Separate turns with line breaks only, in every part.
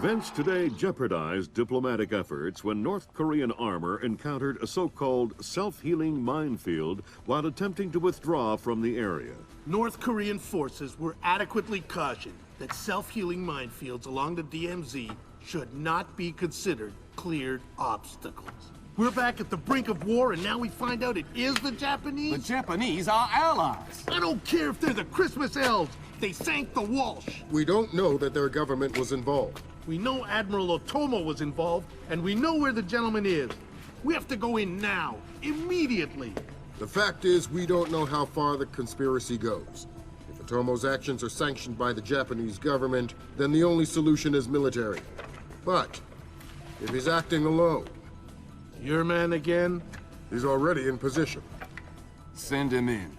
Events today jeopardized diplomatic efforts when North Korean armor encountered a so-called self-healing minefield while attempting to withdraw from the area.
North Korean forces were adequately cautioned that self-healing minefields along the DMZ should not be considered cleared obstacles. We're back at the brink of war, and now we find out it is the Japanese?
The Japanese are allies.
I don't care if they're the Christmas elves. They sank the Walsh.
We don't know that their government was involved.
We know Admiral Otomo was involved, and we know where the gentleman is. We have to go in now, immediately.
The fact is, we don't know how far the conspiracy goes. If Otomo's actions are sanctioned by the Japanese government, then the only solution is military. But if he's acting alone...
Your man again?
He's already in position.
Send him in.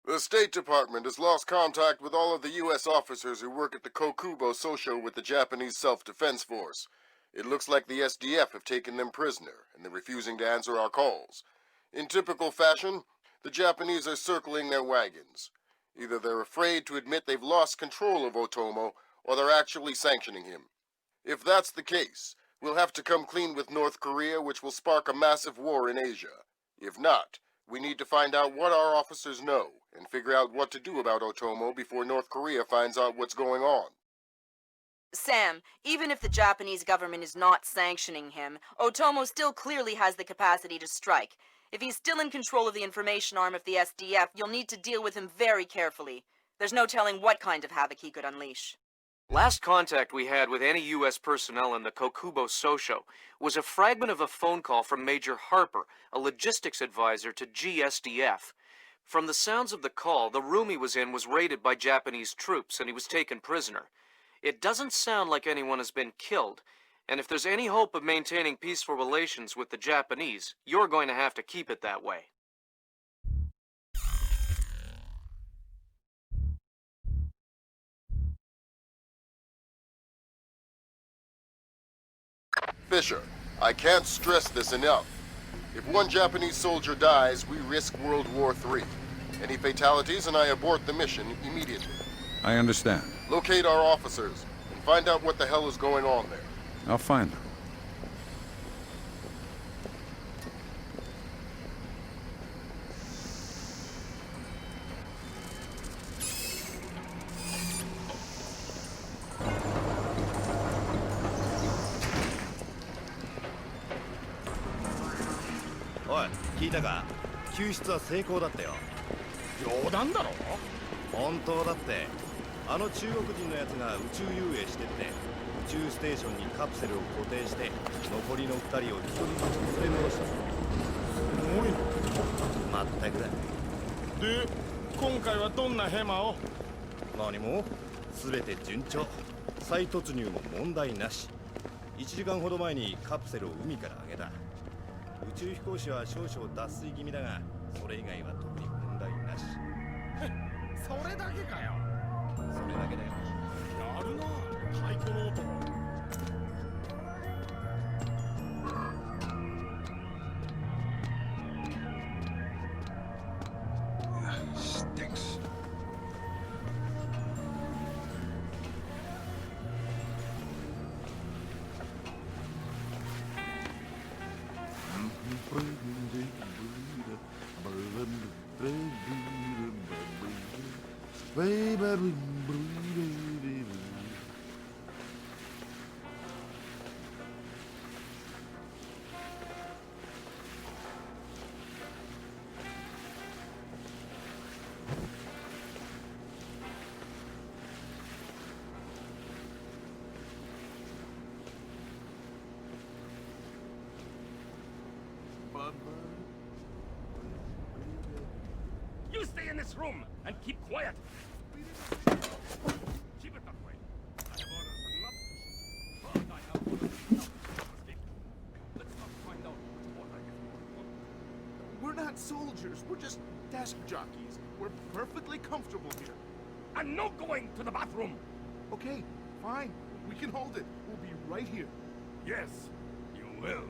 The State Department has lost contact with all of the U.S. officers who work at the Kokubo Sosho with the Japanese Self-Defense Force. It looks like the SDF have taken them prisoner, and they're refusing to answer our calls. In typical fashion, the Japanese are circling their wagons. Either they're afraid to admit they've lost control of Otomo, or they're actually sanctioning him. If that's the case, we'll have to come clean with North Korea, which will spark a massive war in Asia. If not, we need to find out what our officers know, and figure out what to do about Otomo before North Korea finds out what's going on.
Sam, even if the Japanese government is not sanctioning him, Otomo still clearly has the capacity to strike. If he's still in control of the information arm of the SDF, you'll need to deal with him very carefully. There's no telling what kind of havoc he could unleash.
Last contact we had with any U.S. personnel in the Kokubo Sosho was a fragment of a phone call from Major Harper, a logistics advisor to GSDF. From the sounds of the call, the room he was in was raided by Japanese troops and he was taken prisoner. It doesn't sound like anyone has been killed, and if there's any hope of maintaining peaceful relations with the Japanese, you're going to have to keep it that way.
Fisher, I can't stress this enough. If one Japanese soldier dies, we risk World War III. Any fatalities and I abort the mission immediately.
I understand.
Locate our officers and find out what the hell is going on there.
I'll find them.
おい、聞いたか？救出は成功だったよ。
冗談だろ？
本当だって。あの中国人のやつが宇宙遊泳してって宇宙ステーションにカプセルを固定して残りの2人を一人ずつ連れ戻した。すごいな。まったくだ。
で、今回はどんなヘマを？
何も全て順調。再突入も問題なし。1時間ほど前にカプセルを海から上げた。宇宙飛行士は少々脱水気味だが、それ以外は特に問題なし。
それだけかよ。
それだけだよ。
やるな、太鼓の音。
Stinks.
You stay in this room and keep quiet. Keep it that way. I have orders and not... But I have orders and not... Let's not find out what I get.
We're not soldiers. We're just desk jockeys. We're perfectly comfortable here.
I'm not going to the bathroom.
Okay, fine. We can hold it. We'll be right here.
Yes, you will.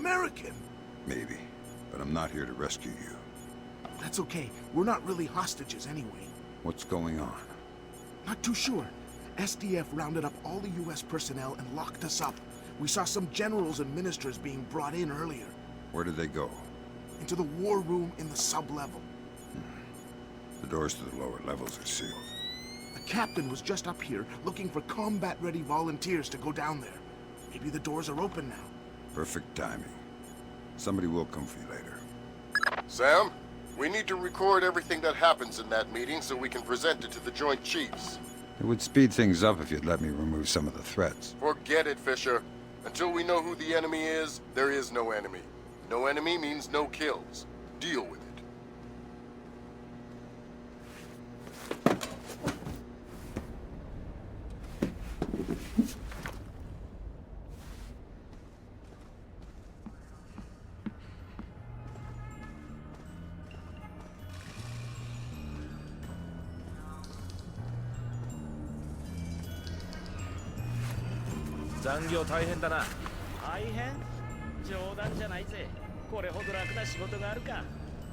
American.
Maybe, but I'm not here to rescue you.
That's okay. We're not really hostages anyway.
What's going on?
Not too sure. SDF rounded up all the U.S. personnel and locked us up. We saw some generals and ministers being brought in earlier.
Where did they go?
Into the war room in the sub-level.
The doors to the lower levels are sealed.
The captain was just up here looking for combat-ready volunteers to go down there. Maybe the doors are open now.
Perfect timing. Somebody will come for you later.
Sam, we need to record everything that happens in that meeting so we can present it to the Joint Chiefs.
It would speed things up if you'd let me remove some of the threats.
Forget it, Fisher. Until we know who the enemy is, there is no enemy. No enemy means no kills. Deal with it.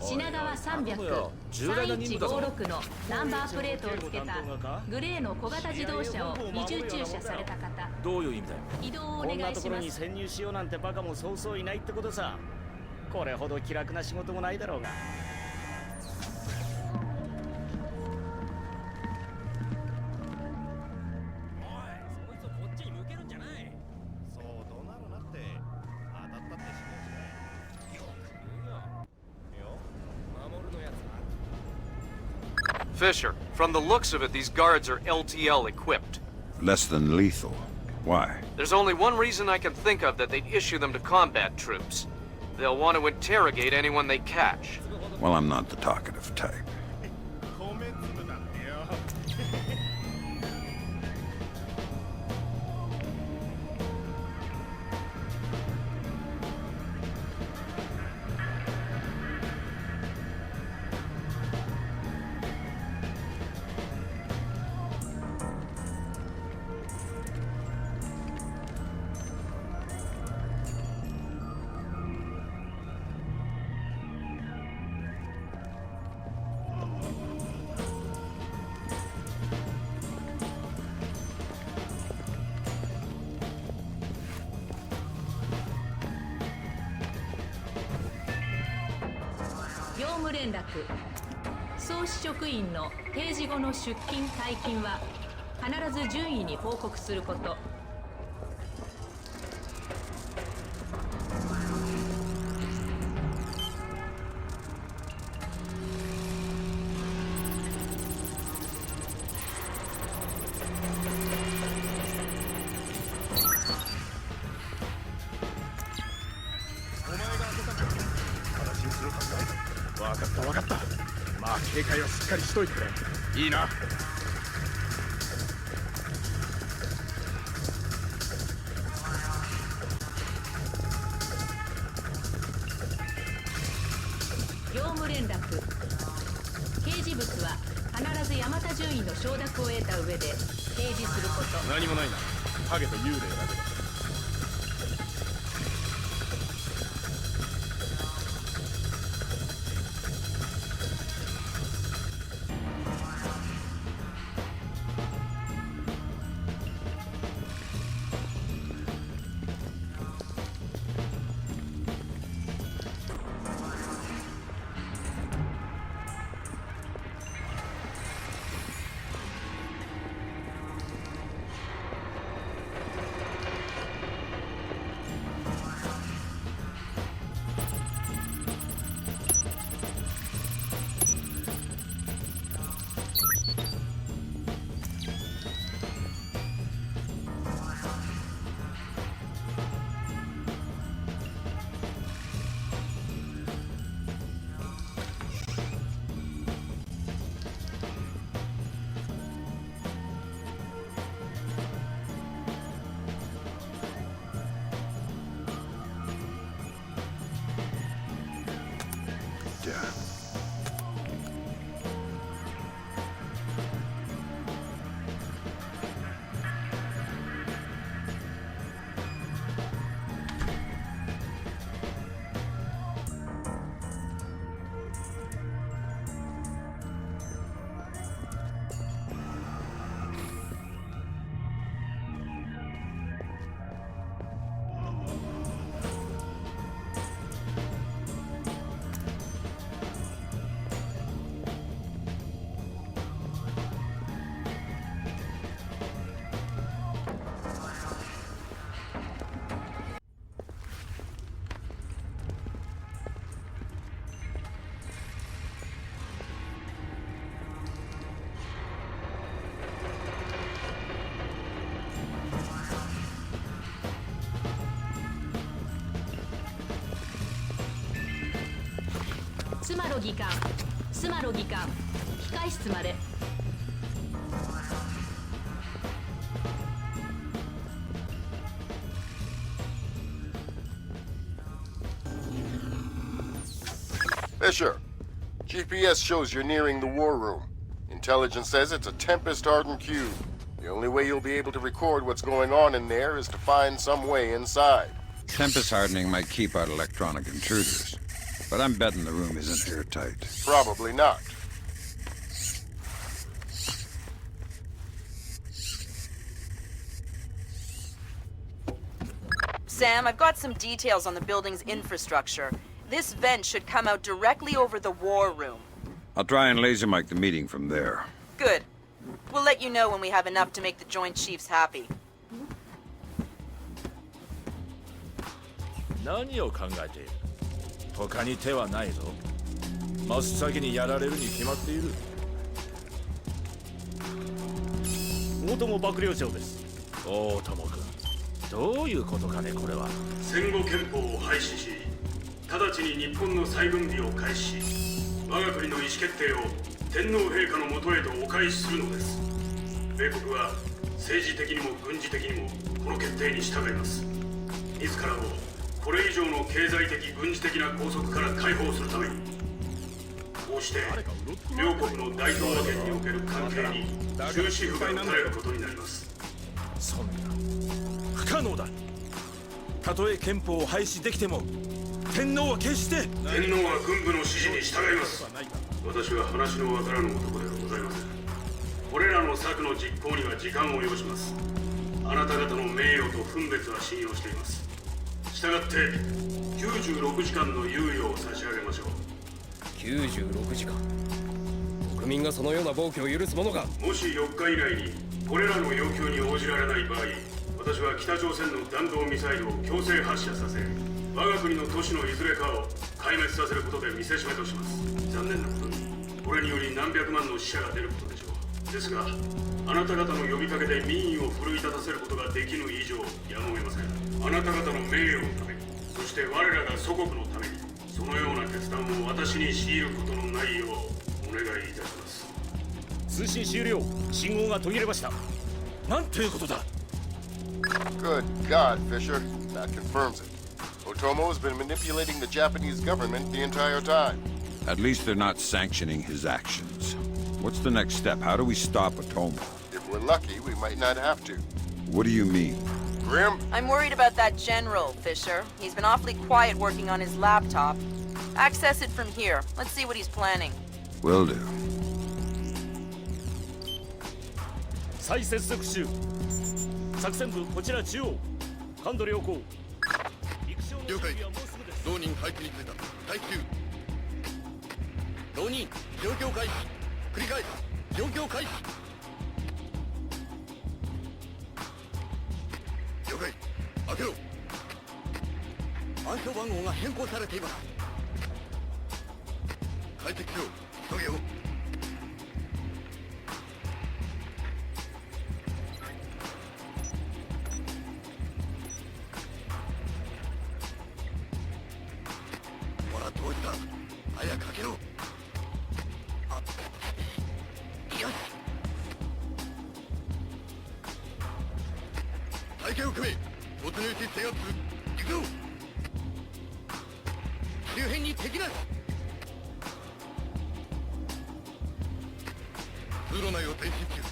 品川300、3156のナンバープレートをつけたグレーの小型自動車を二重駐車された方、
どういう意味だよ。
移動をお願いします。
こんなところに潜入しようなんてバカもそうそういないってことさ。これほど気楽な仕事もないだろうが。
Fisher, from the looks of it, these guards are LTL equipped.
Less than lethal. Why?
There's only one reason I can think of that they'd issue them to combat troops. They'll want to interrogate anyone they catch.
Well, I'm not the talkative type.
業務連絡。総支職員の定時後の出勤退勤は必ず順位に報告すること。
わかった。まあ警戒はしっかりしといてくれ。いいな。
業務連絡。掲示物は必ず山田順位の承諾を得た上で掲示すること。
何もないな。影と幽霊だけだ。
マロ議官スマロ議官控室まで。
Fisher, GPS shows you're nearing the war room. Intelligence says it's a Tempest-hardened cube. The only way you'll be able to record what's going on in there is to find some way inside.
Tempest hardening might keep out electronic intruders, but I'm betting the room isn't airtight.
Probably not.
Sam, I've got some details on the building's infrastructure. This vent should come out directly over the war room.
I'll try and laser mic the meeting from there.
Good. We'll let you know when we have enough to make the Joint Chiefs happy.
何を考えている？他に手はないぞ。真っ先にやられるに決まっている。
大友幕僚長です。
大友君、どういうことかねこれは。
戦後憲法を廃止し、直ちに日本の再分離を開始し、我が国の意思決定を天皇陛下のもとへとお返しするのです。米国は政治的にも軍事的にもこの決定に従います。自らをこれ以上の経済的軍事的な拘束から解放するために、こうして両国の大東亜圏における関係に終止符が打たれることになります。
そんな不可能だ。たとえ憲法を廃止できても天皇は決して。
天皇は軍部の指示に従います。私は話のわからぬ男ではございません。これらの策の実行には時間を要します。あなた方の名誉と分別は信用しています。したがって96時間の猶予を差し上げましょう。
96時間、国民がそのような暴挙を許すものか。
もし4日以内にこれらの要求に応じられない場合、私は北朝鮮の弾道ミサイルを強制発射させ、我が国の都市のいずれかを壊滅させることで見せしめとします。残念なことにこれにより何百万の死者が出ることでしょう。ですがあなた方の呼びかけで民意を奮い立たせることができぬ以上やむを得ません。あなた方の名誉のために、そして我らが祖国のために、そのような決断を私に強いることのないようお願いいたします。
通信終了。信号が途切れました。
なんていうことだ。
Good God, Fisher. That confirms it. Otomo has been manipulating the Japanese government the entire time.
At least they're not sanctioning his actions. What's the next step? How do we stop Otomo?
If we're lucky, we might not have to.
What do you mean?
Grim?
I'm worried about that general, Fisher. He's been awfully quiet working on his laptop. Access it from here. Let's see what he's planning.
Will do.
再接続中。作戦部こちら中央。感度良好。
了解。浪人配置についた。待機中。浪人状況開始。繰り返す。状況開始。了解。開けろ。暗証番号が変更されています。解析しろ。急げよ。ほらどうした。早く開けろ。あ、よし。隊形を組め。突入し制圧する。行くぞ。周辺に敵なし。通路内を前進中。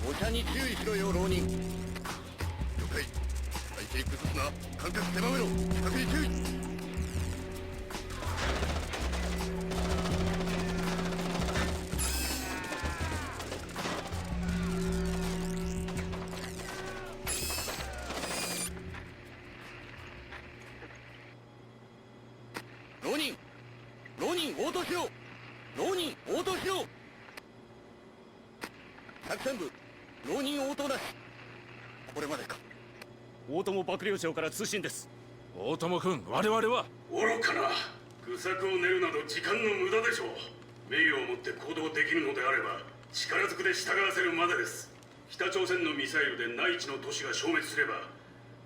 お茶に注意しろよ浪人。了解。体勢崩すな。間隔狭めろ。近くに注意。浪人応答しろ。浪人応答しろ。作戦部浪人応答なし。これまでか。
大友幕僚長から通信です。
大友君、我々は
愚かな。愚策を練るなど時間の無駄でしょう。名誉をもって行動できるのであれば力ずくで従わせるまでです。北朝鮮のミサイルで内地の都市が消滅すれば、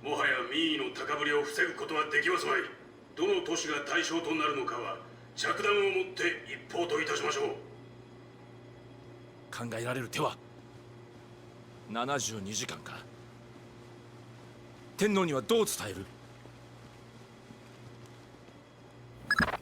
もはや民意の高ぶりを防ぐことはできますまい。どの都市が対象となるのかは着弾をもって一報といたしましょう。
考えられる手は72時間か。天皇にはどう伝える？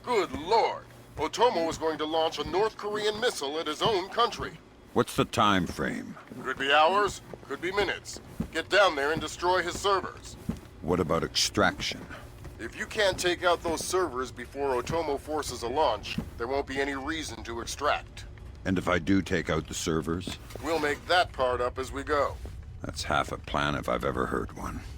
Good lord! Otomo is going to launch a North Korean missile at his own country.
What's the time frame?
Could be hours, could be minutes. Get down there and destroy his servers.
What about extraction?
If you can't take out those servers before Otomo forces a launch, there won't be any reason to extract.
And if I do take out the servers?
We'll make that part up as we go.
That's half a plan if I've ever heard one.
「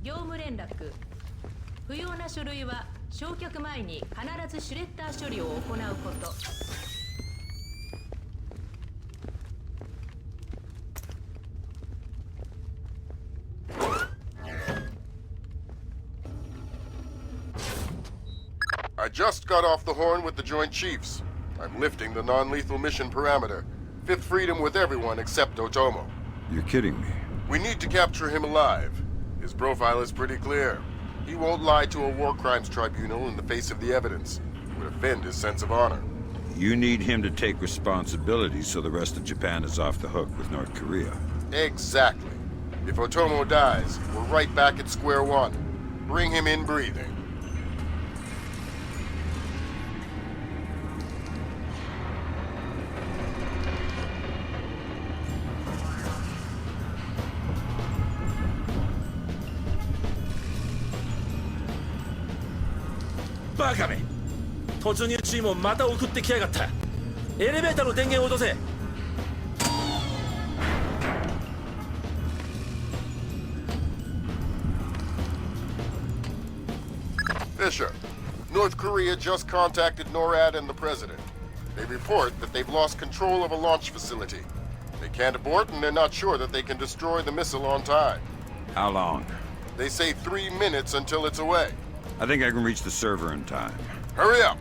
業務連絡不要な書類は焼却前に必ずシュレッダー処理を行うこと」
I just got off the horn with the Joint Chiefs. I'm lifting the non-lethal mission parameter. Fifth freedom with everyone except Otomo.
You're kidding me.
We need to capture him alive. His profile is pretty clear. He won't lie to a war crimes tribunal in the face of the evidence. It would offend his sense of honor.
You need him to take responsibility so the rest of Japan is off the hook with North Korea.
Exactly. If Otomo dies, we're right back at square one. Bring him in breathing.
Bakame! 突入チームをまた送ってきやがった。エレベーターの電源を落とせ。
Fisher, North Korea just contacted NORAD and the president. They report that they've lost control of a launch facility. They can't abort and they're not sure that they can destroy the missile on time.
How long?
They say 3 minutes until it's away.
I think I can reach the server in time.
Hurry up!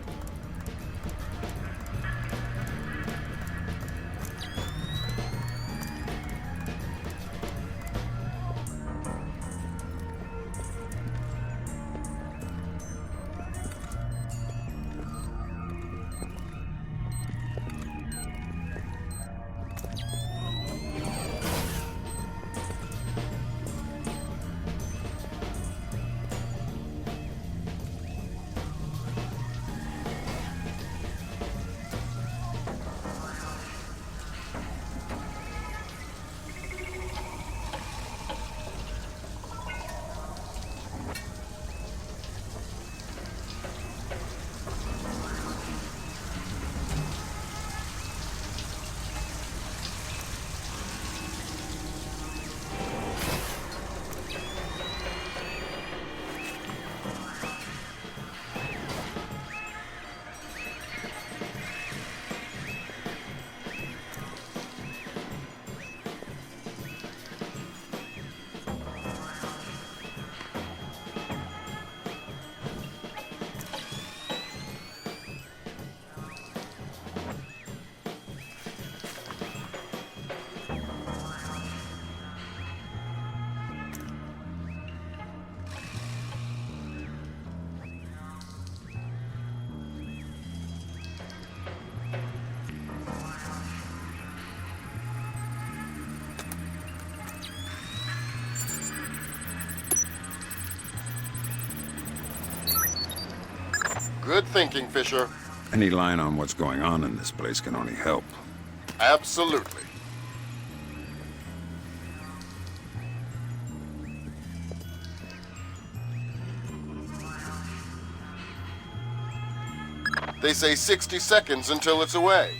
Good thinking, Fisher.
Any line on what's going on in this place can only help.
Absolutely. They say 60 seconds until it's away.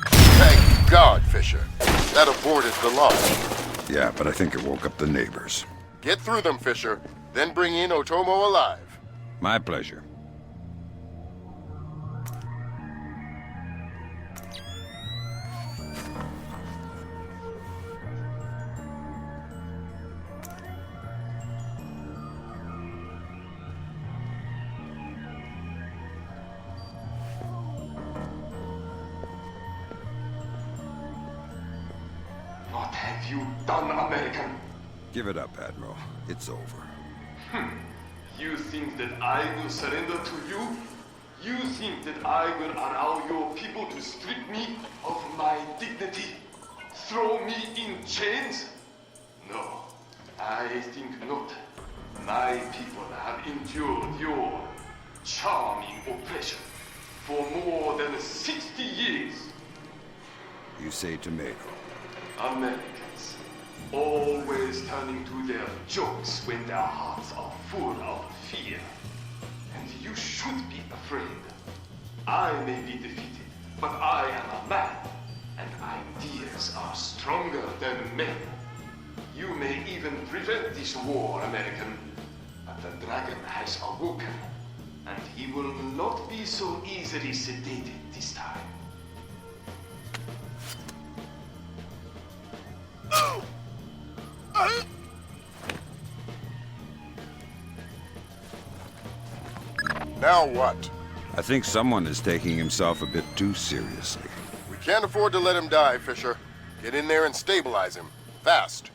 Thank God, Fisher. That aborted the launch.
Yeah, but I think it woke up the neighbors.
Get through them, Fisher. Then bring in Otomo alive.
My pleasure.
What have you done, American?
Give it up, Admiral. It's over.
You think that I will surrender to you? You think that I will allow your people to strip me of my dignity? Throw me in chains? No, I think not. My people have endured your charming oppression for more than 60 years.
You say tomato.
Americans, always turning to their jokes when their hearts are full of fear. And you should be afraid. I may be defeated, but I am a man, and ideas are stronger than men. You may even prevent this war, American, but the dragon has awoken, and he will not be so easily sedated this time.
Now what?
I think someone is taking himself a bit too seriously.
We can't afford to let him die, Fisher. Get in there and stabilize him. Fast.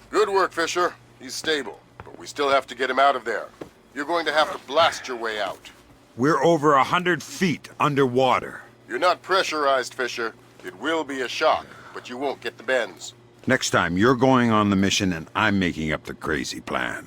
Good work, Fisher. He's stable, but we still have to get him out of there. You're going to have to blast your way out.
We're over 100 feet underwater.
You're not pressurized, Fisher. It will be a shock, but you won't get the bends.
Next time, you're going on the mission and I'm making up the crazy plan.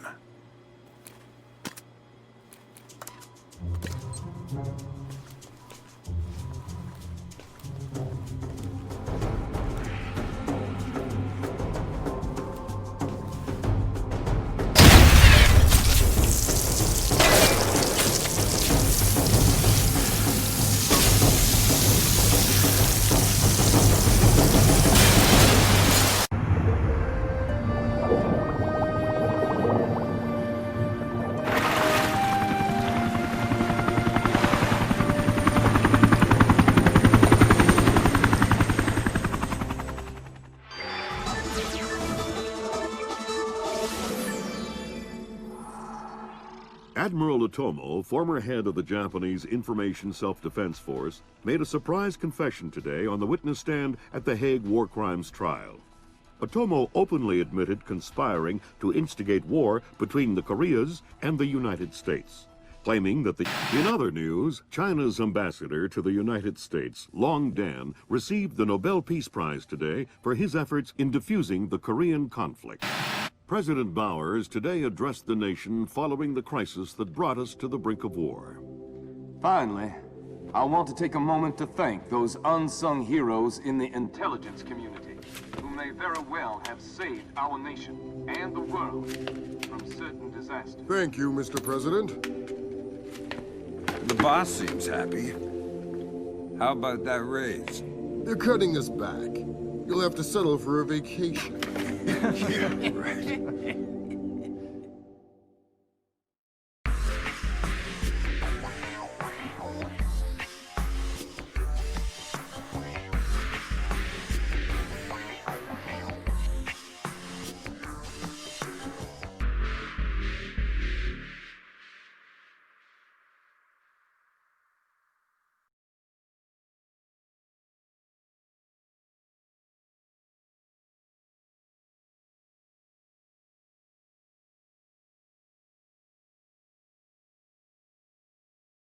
Admiral Otomo, former head of the Japanese Information Self-Defense Force, made a surprise confession today on the witness stand at the Hague War Crimes trial. Otomo openly admitted conspiring to instigate war between the Koreas and the United States, claiming that In other news, China's ambassador to the United States, Long Dan, received the Nobel Peace Prize today for his efforts in defusing the Korean conflict. President Bowers today addressed the nation following the crisis that brought us to the brink of war.
Finally, I want to take a moment to thank those unsung heroes in the intelligence community who may very well have saved our nation and the world from certain disasters.
Thank you, Mr. President.
The boss seems happy. How about that raise?
They're cutting us back. You'll have to settle for a vacation.
Yeah, right.